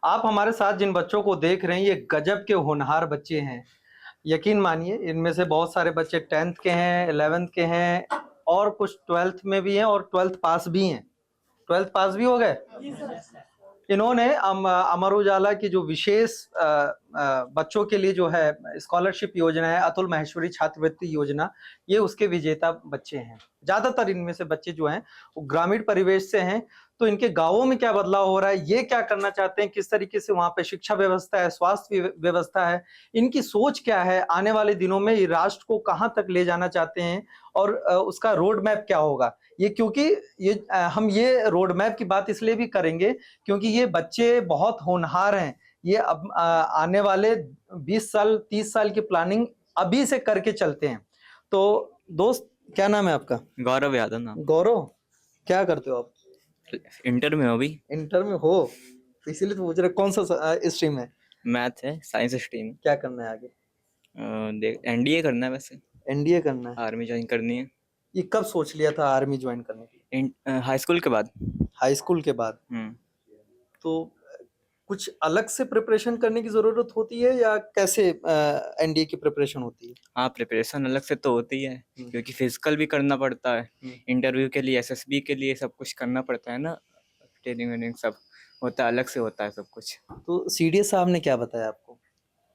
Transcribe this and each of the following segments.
आप हमारे साथ जिन बच्चों को देख रहे हैं ये गजब के होनहार बच्चे हैं। यकीन मानिए इनमें से बहुत सारे बच्चे 10th के हैं, 11th के हैं और कुछ 12th में भी हैं और 12th पास भी हैं। 12th पास भी हो गए। इन्होंने अमर उजाला की जो विशेष बच्चों के लिए जो है स्कॉलरशिप योजना है, अतुल माहेश्वरी छात्रवृत्ति योजना, ये उसके विजेता बच्चे हैं। ज्यादातर इनमें से बच्चे जो हैं वो ग्रामीण परिवेश से हैं। तो इनके गांवों में क्या बदलाव हो रहा है, ये क्या करना चाहते हैं, किस तरीके से वहां पे शिक्षा व्यवस्था है, स्वास्थ्य व्यवस्था है, इनकी सोच क्या है, आने वाले दिनों में ये राष्ट्र को कहां तक ले जाना चाहते हैं और उसका रोड मैप क्या होगा, ये क्योंकि हम ये रोड मैप की बात इसलिए भी करेंगे क्योंकि ये बच्चे बहुत होनहार हैं। ये अब आने वाले 20 साल 30 साल की प्लानिंग अभी से करके चलते हैं। तो दोस्त, क्या नाम है आपका? गौरव यादव नाम। गौरव, क्या करते हो आप? इंटर में हो अभी। इंटर में हो, तो इसीलिए तो पूछ रहे कौन सा स्ट्रीम है? मैथ है, साइंस स्ट्रीम। क्या करना है आगे? देख, एनडीए करना है, वैसे एनडीए करना है। आर्मी ज्वाइन करनी है। ये कब सोच लिया था आर्मी ज्वाइन करने की? हाई स्कूल के बाद। हाई स्कूल के बाद। तो कुछ अलग से प्रिपरेशन करने की जरूरत होती है या कैसे एनडीए की प्रिपरेशन होती है? हाँ, प्रिपरेशन अलग से तो होती है क्योंकि फिजिकल भी करना पड़ता है, इंटरव्यू के लिए, एसएसबी के लिए सब कुछ करना पड़ता है ना, ट्रेनिंग वेनिंग सब होता है, अलग से होता है सब कुछ। तो सीडीएस साहब ने क्या बताया आपको?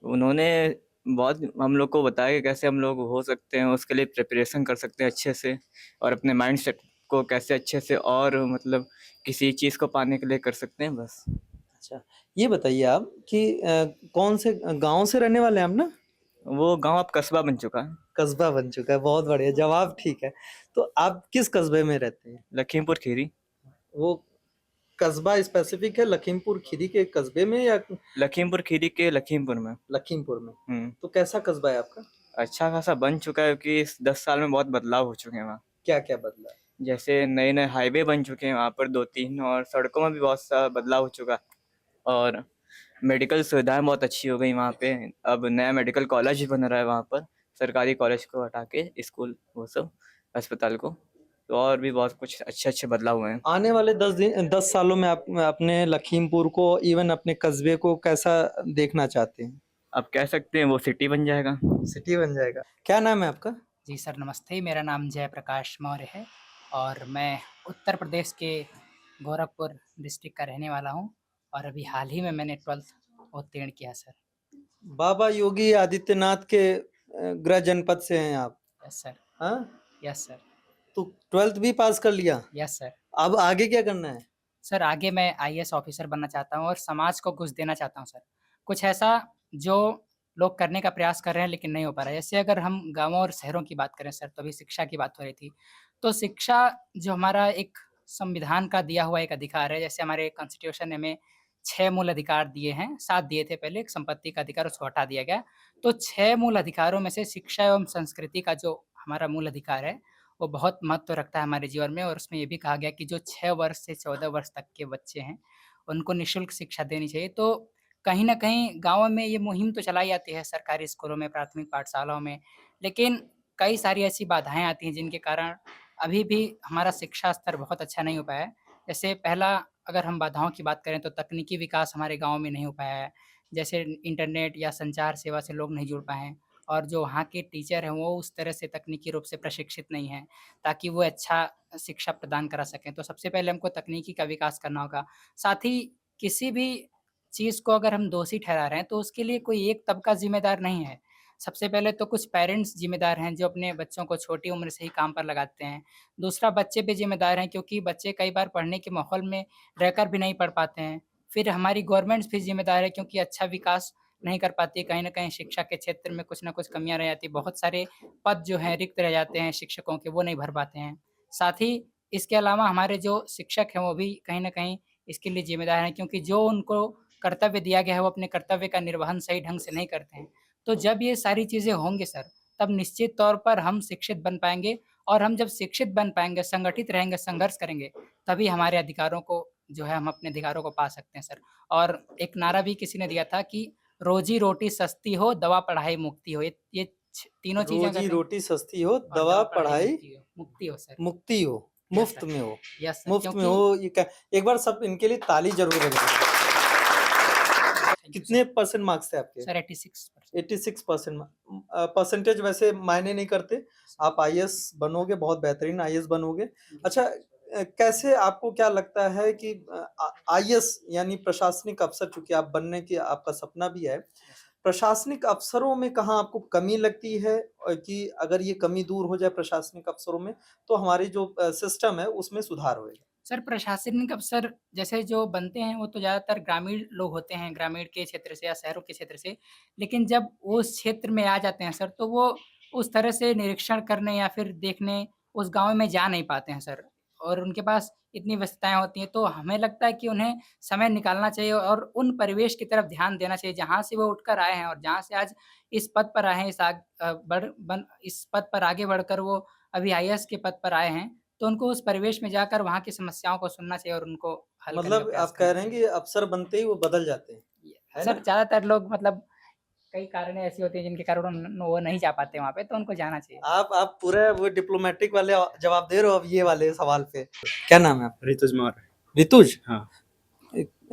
उन्होंने बहुत हम लोग को बताया कि कैसे हम लोग हो सकते हैं, उसके लिए प्रिपरेशन कर सकते हैं अच्छे से, और अपने माइंड सेट को कैसे अच्छे से और मतलब किसी चीज़ को पाने के लिए कर सकते हैं, बस। अच्छा, ये बताइए आप कि कौन से गांव से रहने वाले हैं आप ना? वो गांव अब कस्बा बन चुका है। कस्बा बन चुका है, बहुत बढ़िया जवाब, ठीक है। तो आप किस कस्बे में रहते हैं? लखीमपुर खीरी। वो कस्बा स्पेसिफिक है लखीमपुर खीरी के कस्बे में या? लखीमपुर खीरी के लखीमपुर में। लखीमपुर में। तो कैसा कस्बा है आपका? अच्छा खासा बन चुका है कि इस 10 साल में बहुत बदलाव हो चुके हैं वहाँ। क्या क्या बदला है? जैसे नए नए हाईवे बन चुके हैं वहाँ पर 2-3, और सड़कों में भी बहुत सा बदलाव हो चुका है, और मेडिकल सुविधाएं बहुत अच्छी हो गई वहाँ पे। अब नया मेडिकल कॉलेज भी बन रहा है वहाँ पर, सरकारी कॉलेज को हटा के, स्कूल वो सब, अस्पताल को। तो और भी बहुत कुछ अच्छे अच्छे बदलाव हुए हैं। आने वाले 10 सालों में आप अपने लखीमपुर को, इवन अपने कस्बे को कैसा देखना चाहते हैं? अब कह सकते हैं वो सिटी बन जाएगा। सिटी बन जाएगा। क्या नाम है आपका? जी सर, नमस्ते। मेरा नाम जयप्रकाश मौर्य है और मैं उत्तर प्रदेश के गोरखपुर डिस्ट्रिक्ट का रहने वाला हूँ, और अभी हाल ही में मैंने 12th उत्तीर्ण किया सर। बाबा योगी आदित्यनाथ के गृह जनपद से हैं आप? Yes sir. हाँ, यस सर। तो 12th भी पास कर लिया? Yes sir. अब आगे क्या करना है? सर, आगे मैं आईएएस ऑफिसर बनना चाहता हूँ और समाज को कुछ देना चाहता हूँ सर। कुछ ऐसा जो लोग करने का प्रयास कर रहे हैं लेकिन नहीं हो पा रहा है। जैसे अगर हम गाँवों और शहरों की बात करें सर, तो अभी शिक्षा की बात हो रही थी। तो शिक्षा जो हमारा एक संविधान का दिया हुआ एक अधिकार है, जैसे हमारे कॉन्स्टिट्यूशन ने हमें 6 मूल अधिकार दिए हैं, 7 दिए थे पहले, एक संपत्ति का अधिकार, उसको हटा दिया गया। तो 6 मूल अधिकारों में से शिक्षा एवं संस्कृति का जो हमारा मूल अधिकार है, वो बहुत महत्व रखता है हमारे जीवन में, और उसमें ये भी कहा गया कि जो 6 वर्ष से 14 वर्ष तक के बच्चे हैं, उनको निःशुल्क शिक्षा देनी चाहिए। तो कहीं न कहीं गाँव में ये मुहिम तो चलाई जाती है सरकारी स्कूलों में, प्राथमिक पाठशालाओं में, लेकिन कई सारी ऐसी बाधाएँ आती हैं जिनके कारण अभी भी हमारा शिक्षा स्तर बहुत अच्छा नहीं हो पाया है। जैसे पहला, अगर हम बाधाओं की बात करें तो तकनीकी विकास हमारे गाँव में नहीं हो पाया है। जैसे इंटरनेट या संचार सेवा से लोग नहीं जुड़ पाए हैं, और जो वहाँ के टीचर हैं वो उस तरह से तकनीकी रूप से प्रशिक्षित नहीं हैं, ताकि वो अच्छा शिक्षा प्रदान करा सकें। तो सबसे पहले हमको तकनीकी का विकास करना होगा। साथ ही किसी भी चीज़ को अगर हम दोषी ठहरा रहे हैं तो उसके लिए कोई एक तबका ज़िम्मेदार नहीं है। सबसे पहले तो कुछ पेरेंट्स ज़िम्मेदार हैं जो अपने बच्चों को छोटी उम्र से ही काम पर लगाते हैं। दूसरा, बच्चे भी ज़िम्मेदार हैं क्योंकि बच्चे कई बार पढ़ने के माहौल में रहकर भी नहीं पढ़ पाते हैं। फिर हमारी गवर्नमेंट्स भी ज़िम्मेदार है क्योंकि अच्छा विकास नहीं कर पाती है, कहीं न कहीं शिक्षा के क्षेत्र में कुछ न कुछ कमियाँ रह जाती हैं। बहुत सारे पद जो हैं रिक्त रह जाते हैं शिक्षकों के, वो नहीं भर पाते हैं। साथ ही इसके अलावा हमारे जो शिक्षक हैं वो भी कहीं न कहीं इसके लिए ज़िम्मेदार हैं, क्योंकि जो उनको कर्तव्य दिया गया है वो अपने कर्तव्य का निर्वहन सही ढंग से नहीं करते हैं। तो जब ये सारी चीज़ें होंगी सर, तब निश्चित तौर पर हम शिक्षित बन पाएँगे, और हम जब शिक्षित बन पाएँगे, संगठित रहेंगे, संघर्ष करेंगे, तभी हमारे अधिकारों को जो है हम अपने अधिकारों को पा सकते हैं सर। और एक नारा भी किसी ने दिया था कि रोज़ी-रोटी सस्ती हो, दवा पढ़ाई मुक्ति हो। ये तीनों चीज़ें अगर रोजी नहीं, रोटी सस्ती हो, और दवा पढ़ाई मुक्ति हो सर। मुक्ति हो, यस मुफ्त सर। में हो। यस सर, मुफ्त में क्योंकि हो, ये क्या, एक बार सब इनके लिए ताली जरूर बजाइए। कितने परसेंट मार्क्स थे आपके? सर 86%। 86%। परसेंटेज वैसे मायने नहीं करते, आप आईएएस बनोगे, बहुत बेहतरीन आईएएस बनोगे। अच्छा, कैसे आपको क्या लगता है कि आईएएस यानी प्रशासनिक अफसर, चूंकि आप बनने की आपका सपना भी है, प्रशासनिक अफसरों में कहाँ आपको कमी लगती है, कि अगर ये कमी दूर हो जाए प्रशासनिक अफसरों में तो हमारी जो सिस्टम है उसमें सुधार होएगा? सर प्रशासनिक अफसर जैसे जो बनते हैं वो तो ज़्यादातर ग्रामीण लोग होते हैं, ग्रामीण के क्षेत्र से या शहरों के क्षेत्र से। लेकिन जब वो उस क्षेत्र में आ जाते हैं सर, तो वो उस तरह से निरीक्षण करने या फिर देखने उस गाँव में जा नहीं पाते हैं सर। और उनके पास इतनी व्यस्तताएँ होती हैं, तो हमें लगता है कि उन्हें समय निकालना चाहिए और उन परिवेश की तरफ ध्यान देना चाहिए जहाँ से वो उठकर आए हैं और जहाँ से आज इस पद पर आए हैं, इस पद पर आगे बढ़कर वो अभी आईएएस के पद पर आए हैं। तो उनको उस परिवेश में जाकर वहाँ की समस्याओं को सुनना चाहिए और उनको हल करने का मतलब प्रयास आप कह करना रहे हैं कि अफसर बनते ही वो बदल जाते हैं, है सर ना? ज़्यादातर लोग मतलब कई कारणें ऐसी होती हैं जिनके कारण वो नहीं जा पाते वहाँ पे, तो उनको जाना चाहिए। आप पूरे वो डिप्लोमेटिक वाले जवाब दे रहे हो अब ये वाले सवाल पे। क्या नाम है आपका? ऋतुज मौर्य। ऋतुज? हाँ।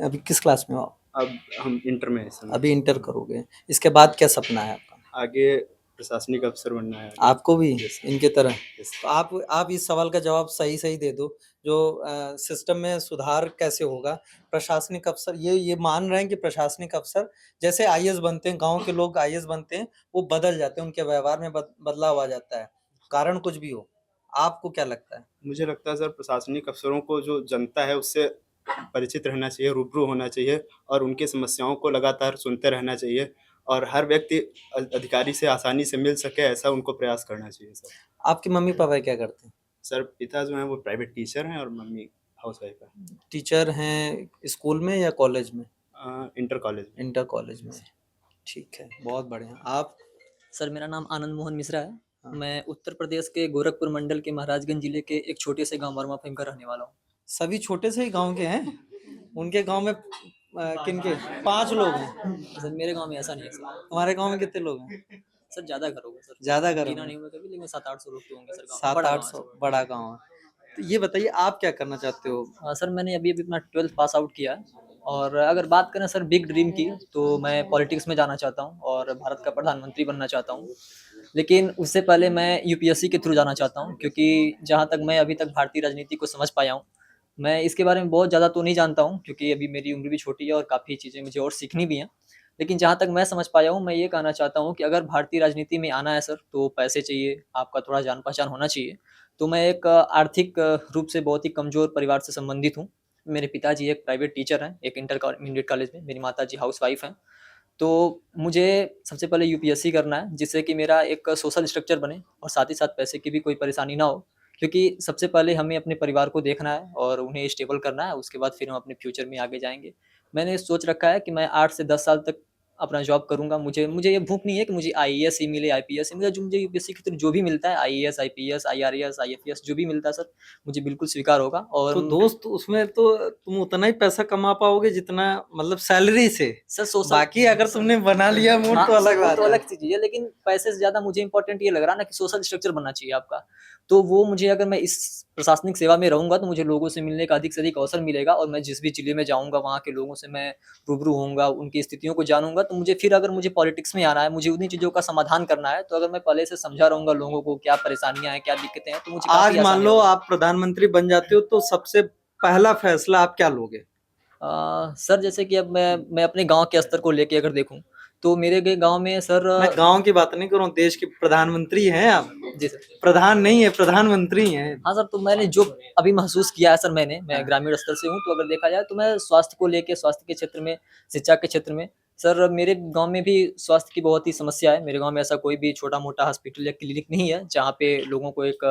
अभी किस क्लास में हो आप? अब हम इंटर में हैं इस समय। अभी इंटर करोगे, इसके बाद क्या सपना है आपका? आगे प्रशासनिक अफसर बनना है। आपको भी Yes, sir. इनके तरह? Yes, sir. तो आप इस सवाल का जवाब सही सही दे दो, जो सिस्टम में सुधार कैसे होगा। प्रशासनिक अफसर ये मान रहे हैं कि प्रशासनिक अफसर जैसे आईएएस बनते हैं, गांव के लोग आईएएस बनते हैं, वो बदल जाते हैं, उनके व्यवहार में बदलाव आ जाता है, कारण कुछ भी हो। आपको क्या लगता है? मुझे लगता है सर प्रशासनिक अफसरों को जो जनता है उससे परिचित रहना चाहिए, रूबरू होना चाहिए और उनकी समस्याओं को लगातार सुनते रहना चाहिए और हर व्यक्ति अधिकारी से आसानी से मिल सके ऐसा उनको प्रयास करना चाहिए सर। आपके मम्मी पापा क्या करते हैं? सर पिता जो हैं वो प्राइवेट टीचर हैं और मम्मी हाउसवाइफ है। टीचर हैं स्कूल में या कॉलेज में? इंटर कॉलेज में। इंटर कॉलेज में। ठीक है, बहुत बढ़िया। आप? सर मेरा नाम आनंद मोहन मिश्रा है। हाँ। मैं उत्तर प्रदेश के गोरखपुर मंडल के महाराजगंज जिले के एक छोटे से गांव वर्मा फेम का रहने वाला हूँ। सभी छोटे से ही गांव के हैं? उनके गांव में किनके 5 लोग हैं? सर मेरे गांव में ऐसा नहीं है सर। हमारे गांव में कितने लोग हैं? सर ज़्यादा घर होगा सर। ज्यादा घर गिना होंगे। नहीं हुआ कभी, लेकिन 700-800 लोग तो होंगे सर गाँव में। बड़ा गाँव है 700-800 सर। बड़ा गांव है। तो ये बताइए आप क्या करना चाहते हो? सर मैंने अभी अभी अपना 12th पास आउट किया है और अगर बात करें सर बिग ड्रीम की, तो मैं पॉलिटिक्स में जाना चाहता हूँ और भारत का प्रधानमंत्री बनना चाहता हूँ। लेकिन उससे पहले मैं यूपीएससी के थ्रू जाना चाहता हूँ, क्योंकि जहाँ तक मैं अभी तक भारतीय राजनीति को समझ पाया हूँ, मैं इसके बारे में बहुत ज़्यादा तो नहीं जानता हूँ, क्योंकि अभी मेरी उम्र भी छोटी है और काफ़ी चीज़ें मुझे और सीखनी भी हैं। लेकिन जहाँ तक मैं समझ पाया हूँ, मैं ये कहना चाहता हूँ कि अगर भारतीय राजनीति में आना है सर, तो पैसे चाहिए, आपका थोड़ा जान पहचान होना चाहिए। तो मैं एक आर्थिक रूप से बहुत ही कमज़ोर परिवार से संबंधित हूँ। मेरे पिताजी एक प्राइवेट टीचर हैं, एक इंटरमीडिएट कॉलेज में। मेरी माताजी हाउसवाइफ हैं। तो मुझे सबसे पहले यूपीएससी करना है, जिससे कि मेरा एक सोशल स्ट्रक्चर बने और साथ ही साथ पैसे की भी कोई परेशानी ना हो। क्योंकि सबसे पहले हमें अपने परिवार को देखना है और उन्हें स्टेबल करना है, उसके बाद फिर हम अपने फ्यूचर में आगे जाएँगे। मैंने सोच रखा है कि मैं 8 से 10 साल तक अपना जॉब करूँगा। मुझे ये भूख नहीं है कि मुझे आईएएस ही मिले, आईपीएस ही मिले। मुझे यूपीएससी के थ्रू जो भी मिलता है, आईएएस, आईपीएस, आईआरएस, आईएफएस जो भी मिलता है सर, मुझे बिल्कुल स्वीकार होगा। और तो दोस्त उसमें तो तुम उतना ही पैसा कमा पाओगे जितना मतलब सैलरी से। सर सोशल बाकी अगर तुमने बना लिया मूड हाँ, तो अलग वो बात तो है। अलग चीज़ है, लेकिन पैसे से ज़्यादा मुझे इम्पोर्टेंट ये लग रहा है ना कि सोशल स्ट्रक्चर बनना चाहिए आपका। तो वो मुझे, अगर मैं इस प्रशासनिक सेवा में रहूँगा, तो मुझे लोगों से मिलने का अधिक से अधिक अवसर मिलेगा और मैं जिस भी ज़िले में जाऊँगा, वहाँ के लोगों से मैं रूबरू होऊँगा, उनकी स्थितियों को जानूँगा। तो मुझे फिर, अगर मुझे पॉलिटिक्स में आना है, मुझे उन्हीं चीज़ों का समाधान करना है, तो अगर मैं पहले से समझा रहूँगा लोगों को क्या परेशानियाँ हैं, क्या दिक्कतें हैं, तो मुझे आज काफ़ी मान आसानी लो होगी। आप प्रधानमंत्री बन जाते हो तो सबसे पहला फैसला आप क्या लोगे? सर जैसे कि अब मैं अपने गाँव के स्तर को लेके अगर देखूँ, तो मेरे गाँव में सर मैं गांव की बात नहीं कर रहा हूँ, देश के प्रधानमंत्री हैं आप। जी सर। प्रधान नहीं है, प्रधानमंत्री हैं। हाँ सर, तो मैंने जो अभी महसूस किया है सर, मैं हाँ। ग्रामीण स्तर से हूँ, तो अगर देखा जाए तो मैं स्वास्थ्य को लेके, स्वास्थ्य के क्षेत्र में, शिक्षा के क्षेत्र में, सर मेरे गांव में भी स्वास्थ्य की बहुत ही समस्या है। मेरे गांव में ऐसा कोई भी छोटा-मोटा हॉस्पिटल या क्लिनिक नहीं है, जहाँ पे लोगों को एक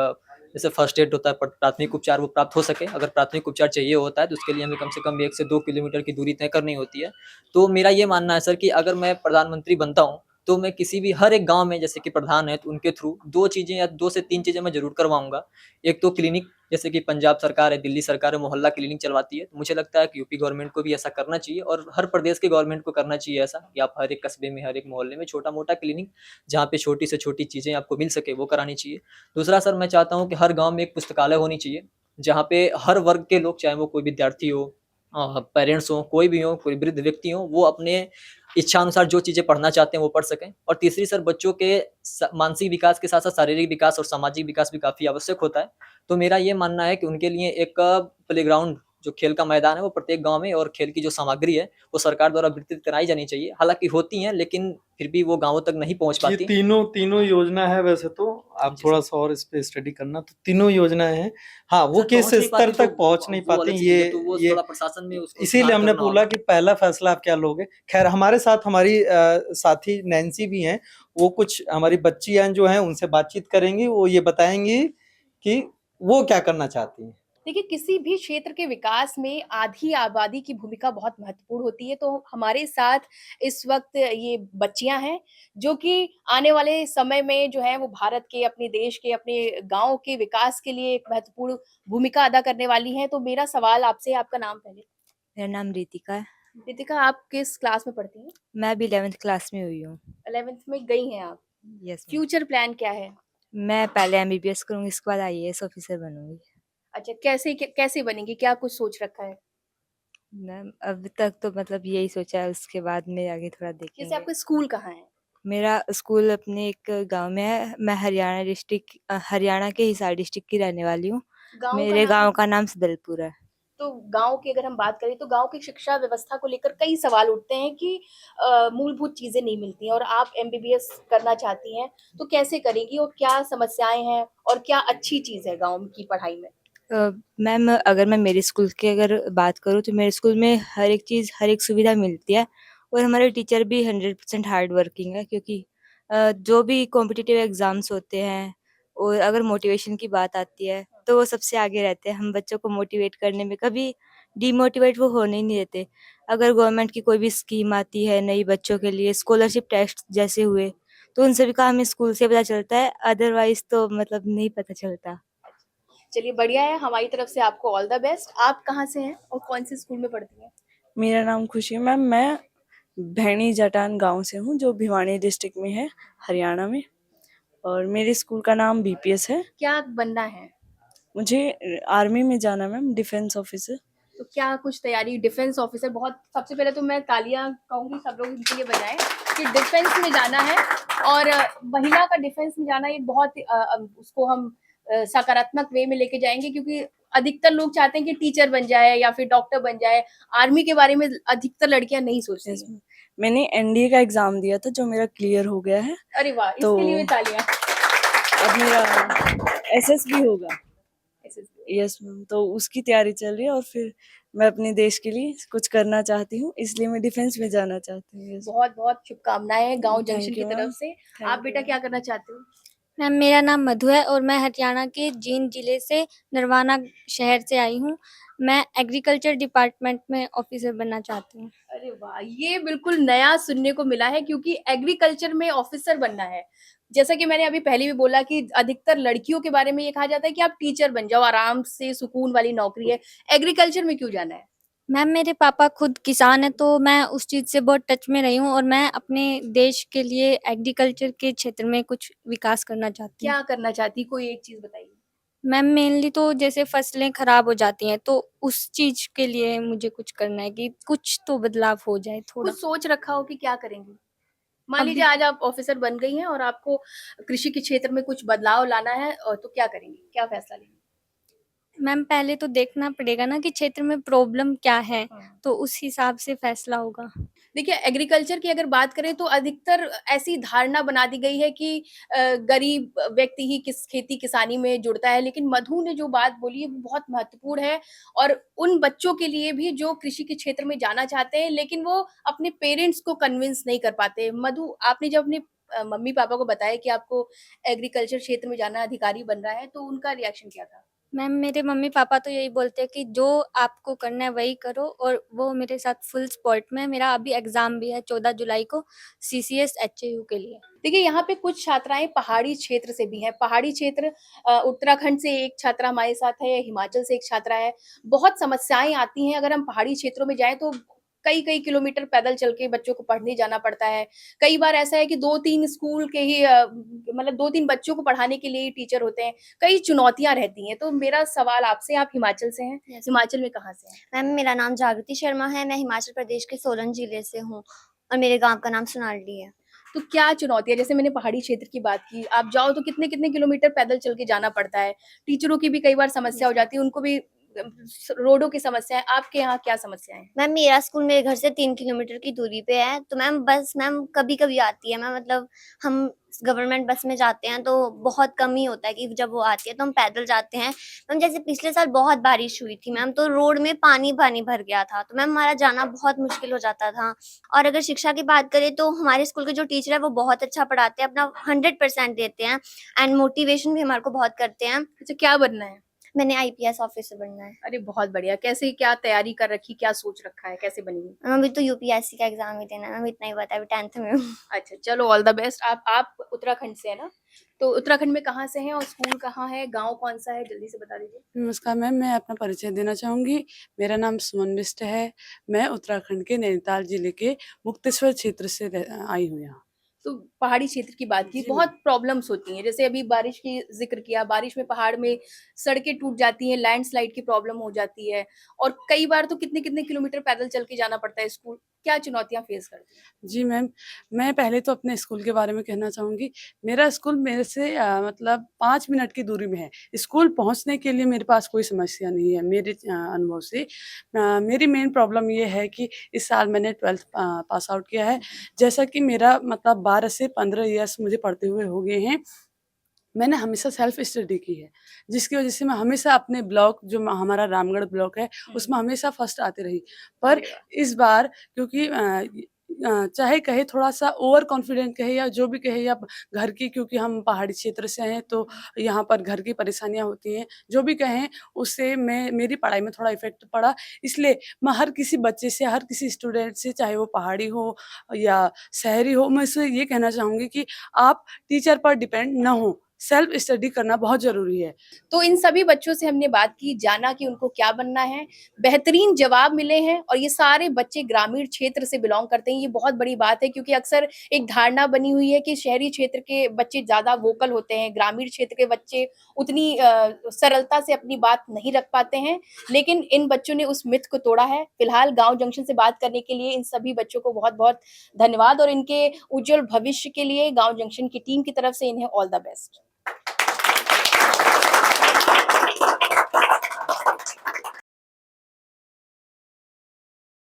जैसे फर्स्ट एड होता है, प्राथमिक उपचार, वो प्राप्त हो सके। अगर प्राथमिक उपचार चाहिए होता है, तो उसके लिए हमें कम से कम 1 से 2 किलोमीटर की दूरी तय करनी होती है। तो मेरा ये मानना है सर कि अगर मैं प्रधानमंत्री बनता हूँ, तो मैं किसी भी, हर एक गाँव में जैसे कि प्रधान है, तो उनके थ्रू 2 चीज़ें या 2 से 3 चीज़ें मैं ज़रूर करवाऊँगा। एक तो क्लिनिक, जैसे कि पंजाब सरकार है, दिल्ली सरकार है, मोहल्ला क्लिनिक चलवाती है। तो मुझे लगता है कि यूपी गवर्नमेंट को भी ऐसा करना चाहिए और हर प्रदेश के गवर्नमेंट को करना चाहिए ऐसा, कि आप हर एक कस्बे में, हर एक मोहल्ले में छोटा-मोटा क्लिनिक, जहाँ पे छोटी से छोटी चीज़ें आपको मिल सके, वो करानी चाहिए। दूसरा सर, मैं चाहता हूँ कि हर गाँव में एक पुस्तकालय होनी चाहिए, जहाँ पे हर वर्ग के लोग, चाहे वो कोई विद्यार्थी हो, पेरेंट्स हों, कोई भी हो, कोई वृद्ध व्यक्ति हो, वो अपने इच्छानुसार जो चीज़ें पढ़ना चाहते हैं वो पढ़ सकें। और तीसरी सर, बच्चों के मानसिक विकास के साथ साथ शारीरिक विकास और सामाजिक विकास भी काफ़ी आवश्यक होता है। तो मेरा ये मानना है कि उनके लिए एक प्लेग्राउंड, जो खेल का मैदान है, वो प्रत्येक गाँव में, और खेल की जो सामग्री है वो सरकार द्वारा वितरित कराई जानी चाहिए। हालाँकि होती हैं, लेकिन फिर भी वो गाँवों तक नहीं पहुँच ये पाती। तीनों योजना है वैसे तो, आप जी थोड़ा सर। सा और इस पे स्टडी करना, तो तीनों योजनाएं हैं। हाँ, वो सर किस पहुँच नहीं स्तर पाती तो तक पहुंच नहीं वो पाती, अलग चीज़ है, तो वो ये थोड़ा प्रशासन में उसको इसीलिए सुधार हमने करना बोला होगा। कि पहला फैसला आप क्या लोगे। खैर, हमारे साथ हमारी साथी नैन्सी भी हैं, वो कुछ हमारी बच्चियां जो हैं उनसे बातचीत करेंगी, वो ये बताएंगी कि वो क्या करना चाहती हैं। देखिए, किसी भी क्षेत्र के विकास में आधी आबादी की भूमिका बहुत महत्वपूर्ण होती है। तो हमारे साथ इस वक़्त ये बच्चियाँ हैं, जो कि आने वाले समय में जो है वो भारत के, अपने देश के, अपने गाँव के विकास के लिए एक महत्वपूर्ण भूमिका अदा करने वाली हैं। तो मेरा सवाल आपसे, आपका नाम पहले? मेरा नाम रितिका है। रितिका, आप किस क्लास में पढ़ती हैं? मैं अभी 11th क्लास में हुई हूँ। 11th में गई हैं आप। Yes ma'am. फ्यूचर प्लान क्या है? मैं पहले एमबीबीएस करूँगी, इसके बाद आईएएस ऑफिसर बनूँगी। अच्छा, कैसे बनेंगी? क्या कुछ सोच रखा है? मैम अभी तक तो मतलब यही सोचा है, उसके बाद में आगे थोड़ा जैसे देखेंगे। आपका स्कूल कहाँ है? मेरा स्कूल अपने एक गाँव में है। मैं हरियाणा के हिसार डिस्ट्रिक्ट की रहने वाली हूँ। गाँव का मेरे नाम? गाँव का नाम सदलपुर है। तो गाँव की अगर हम बात करें तो गाँव की शिक्षा व्यवस्था को लेकर कई सवाल उठते हैं कि मूलभूत चीज़ें नहीं मिलती हैं, और आप एमबीबीएस करना चाहती हैं, तो कैसे करेंगी और क्या समस्याएँ हैं और क्या अच्छी चीज़ है गाँव की पढ़ाई में? मैम अगर मैं मेरे स्कूल की अगर बात करूँ तो मेरे स्कूल में हर एक चीज़, हर एक सुविधा मिलती है, और हमारे टीचर भी 100% हार्ड वर्किंग है, क्योंकि जो भी कॉम्पिटिटिव एग्ज़ाम्स होते हैं और अगर मोटिवेशन की बात आती है तो वो सबसे आगे रहते हैं। हम बच्चों को मोटिवेट करने में कभी डिमोटिवेट वो होने ही नहीं देते। अगर गवर्नमेंट की कोई भी स्कीम आती है नई बच्चों के लिए, स्कॉलरशिप टेस्ट जैसे हुए, तो उन सभी का हमें स्कूल से पता चलता है, अदरवाइज़ तो मतलब नहीं पता चलता। चलिए, बढ़िया है, हमारी तरफ से आपको ऑल द बेस्ट। आप कहाँ से हैं और कौन-से स्कूल में पढ़ती हैं? मेरा नाम खुशी है मैम। मैं भैणी जटान गांव से हूँ, जो भिवानी डिस्ट्रिक्ट में है, हरियाणा में। और मेरे स्कूल का नाम बीपीएस है। क्या बनना है? मुझे आर्मी में जाना मैम, डिफेंस ऑफिसर। तो क्या कुछ तैयारी? डिफेंस ऑफिसर, बहुत सबसे पहले तो मैं तालियां कहूंगी सब लोग इनके लिए बजाएं कि डिफेंस में जाना है। और महिला का डिफेंस में जाना एक बहुत उसको हम सकारात्मक वे में लेके जाएंगे, क्योंकि अधिकतर लोग चाहते हैं कि टीचर बन जाए या फिर डॉक्टर बन जाए। आर्मी के बारे में अधिकतर लड़कियां नहीं सोचती Yes, हैं। मैम। मैंने एनडीए का एग्जाम दिया था, जो मेरा क्लियर हो गया है। अरे वाह, तो इसके लिए भी तालियां। अब मेरा एसएसबी होगा। SSB। Yes ma'am. तो उसकी तैयारी चल रही है, और फिर मैं अपने देश के लिए कुछ करना चाहती हूँ, इसलिए मैं डिफेंस में जाना चाहती हूँ। Yes, बहुत बहुत शुभकामनाएं गांव जंक्शन थैंक की यू तरफ मैम। से। थैंक आप यू बेटा मैम। क्या करना चाहते हो? मैम मेरा नाम मधु है और मैं हरियाणा के जींद जिले से नरवाना शहर से आई हूँ। मैं एग्रीकल्चर डिपार्टमेंट में ऑफिसर बनना चाहती हूँ। अरे वाह! ये बिल्कुल नया सुनने को मिला है, क्योंकि एग्रीकल्चर में ऑफिसर बनना है। जैसा कि मैंने अभी पहले भी बोला कि अधिकतर लड़कियों के बारे में ये कहा जाता है कि आप टीचर बन जाओ, आराम से सुकून वाली नौकरी है। एग्रीकल्चर में क्यों जाना है? मैम मेरे पापा खुद किसान हैं, तो मैं उस चीज़ से बहुत टच में रही हूँ और मैं अपने देश के लिए एग्रीकल्चर के क्षेत्र में कुछ विकास करना चाहती हूँ। क्या करना चाहती? कोई एक चीज़ बताइए। मैम मेनली तो जैसे फसलें खराब हो जाती हैं, तो उस चीज़ के लिए मुझे कुछ करना है कि कुछ तो बदलाव हो जाए थोड़ा। कुछ सोच रखा हो कि क्या करेंगी? मान लीजिए अभी आज आप ऑफिसर बन गई हैं और आपको कृषि के क्षेत्र में कुछ बदलाव लाना है, तो क्या करेंगी? क्या फैसला लेंगी? मैम पहले तो देखना पड़ेगा ना कि क्षेत्र में प्रॉब्लम क्या है, हाँ। तो उस हिसाब से फैसला होगा। देखिए, एग्रीकल्चर की अगर बात करें तो अधिकतर ऐसी धारणा बना दी गई है कि गरीब व्यक्ति ही खेती किसानी में जुड़ता है, लेकिन मधु ने जो बात बोली है वो बहुत महत्वपूर्ण है। और उन बच्चों के लिए भी जो कृषि के क्षेत्र में जाना चाहते हैं, लेकिन वो अपने पेरेंट्स को कन्विंस नहीं कर पाते। मधु, आपने जब अपने मम्मी पापा को बताया कि आपको एग्रीकल्चर क्षेत्र में जाना है, अधिकारी बनना है, तो उनका रिएक्शन क्या था? मैम मेरे मम्मी-पापा तो यही बोलते हैं कि जो आपको करना है वही करो, और वो मेरे साथ फुल सपोर्ट में हैं। मेरा अभी एग्ज़ाम भी है 14 जुलाई को सीसीएस एचएयू के लिए। देखिए, यहाँ पे कुछ छात्राएँ पहाड़ी क्षेत्र से भी हैं। पहाड़ी क्षेत्र, उत्तराखंड से एक छात्रा हमारे साथ है, हिमाचल से एक छात्रा है। बहुत समस्याएँ आती हैं अगर हम पहाड़ी क्षेत्रों में जाएँ तो कई किलोमीटर पैदल चल के बच्चों को पढ़ने जाना पड़ता है। कई बार ऐसा है कि 2-3 स्कूल के ही मतलब 2-3 बच्चों को पढ़ाने के लिए ही टीचर होते हैं। कई चुनौतियाँ रहती हैं। तो मेरा सवाल आपसे, आप हिमाचल से हैं, यस हिमाचल में कहाँ से हैं? मैम, मेरा नाम जागृति शर्मा है। मैं हिमाचल प्रदेश के सोलन जिले से हूँ और मेरे गांव का नाम सुनारडी है। तो क्या चुनौती है? जैसे मैंने पहाड़ी क्षेत्र की बात की, आप जाओ तो कितने-कितने किलोमीटर पैदल चल के जाना पड़ता है। टीचरों की भी कई बार समस्या हो जाती है, उनको भी रोडों की समस्या है। आपके यहाँ क्या समस्याएँ हैं? मैम, मेरा स्कूल मेरे घर से 3 किलोमीटर की दूरी पे है, तो मैम बस मैम कभी-कभी आती है। मैम मतलब हम गवर्नमेंट बस में जाते हैं तो बहुत कम ही होता है कि जब वो आती है तो हम पैदल जाते हैं। मैम जैसे पिछले साल बहुत बारिश हुई थी मैम, तो रोड में पानी-पानी भर गया था, तो मैम हमारा जाना बहुत मुश्किल हो जाता था। और अगर शिक्षा की बात करें तो हमारे स्कूल के जो टीचर हैं वो बहुत अच्छा पढ़ाते हैं, अपना 100% देते हैं एंड मोटिवेशन भी हमारे को बहुत करते हैं। अच्छा, क्या बनना है? मैंने आईपीएस ऑफिसर बनना है। अरे बहुत बढ़िया। कैसे, क्या तैयारी कर रखी, क्या सोच रखा है, कैसे बनेंगी? अभी तो यूपीएससी का एग्जाम ही देना है मैम, इतना ही पता है, अभी 10th में हूँ। अच्छा, चलो ऑल द बेस्ट। आप उत्तराखंड से है ना? तो उत्तराखंड में कहाँ से हैं और स्कूल कहाँ है, गाँव कौन-सा है? जल्दी से बता दीजिए। नमस्कार मैम, मैं अपना परिचय देना चाहूँगी। मेरा नाम सुमन बिष्ट है। मैं उत्तराखंड के नैनीताल जिले के मुक्तेश्वर क्षेत्र से आई हूँ यहाँ। तो पहाड़ी क्षेत्र की बात की, जी बहुत प्रॉब्लम्स होती हैं। जैसे अभी बारिश की ज़िक्र किया, बारिश में पहाड़ में सड़कें टूट जाती हैं, लैंडस्लाइड की प्रॉब्लम हो जाती है और कई बार तो कितने-कितने किलोमीटर पैदल चल के जाना पड़ता है स्कूल। क्या चुनौतियाँ फेस करती हैं? जी मैम, मैं पहले तो अपने स्कूल के बारे में कहना चाहूँगी। मेरा स्कूल मेरे से मतलब 5 मिनट की दूरी में है। स्कूल पहुँचने के लिए मेरे पास कोई समस्या नहीं है मेरे अनुभव से। मेरी मेन प्रॉब्लम ये है कि इस साल मैंने 12th पास आउट किया है। जैसा कि मेरा मतलब 12 से 15 इयर्स मुझे पढ़ते हुए हो गए हैं। मैंने हमेशा सेल्फ स्टडी की है, जिसकी वज़ह से मैं हमेशा अपने ब्लॉक जो हमारा रामगढ़ ब्लॉक है, उसमें हमेशा फर्स्ट आती रही। पर अरे वाह! इस बार क्योंकि चाहे कहे थोड़ा-सा ओवर कॉन्फिडेंट कहे या जो भी कहे या घर की, क्योंकि हम पहाड़ी क्षेत्र से हैं तो यहाँ पर घर की परेशानियाँ होती हैं। जो भी कहें उससे मेरी पढ़ाई में थोड़ा इफ़ेक्ट पड़ा। इसलिए मैं हर किसी बच्चे से, हर किसी स्टूडेंट से, चाहे वो पहाड़ी हो या शहरी हो, मैं उससे ये कहना चाहूँगी कि आप टीचर पर डिपेंड ना हों। सेल्फ स्टडी करना बहुत ज़रूरी है। तो इन सभी बच्चों से हमने बात की, जाना कि उनको क्या बनना है, बेहतरीन जवाब मिले हैं और ये सारे बच्चे ग्रामीण क्षेत्र से बिलॉन्ग करते हैं। ये बहुत बड़ी बात है क्योंकि अक्सर एक धारणा बनी हुई है कि शहरी क्षेत्र के बच्चे ज़्यादा वोकल होते हैं, ग्रामीण क्षेत्र के बच्चे उतनी सरलता से अपनी बात नहीं रख पाते हैं। लेकिन इन बच्चों ने उस मिथ को तोड़ा है। फिलहाल गाँव जंक्शन से बात करने के लिए इन सभी बच्चों को बहुत-बहुत धन्यवाद और इनके उज्जवल भविष्य के लिए गाँव जंक्शन की टीम की तरफ से इन्हें ऑल द बेस्ट।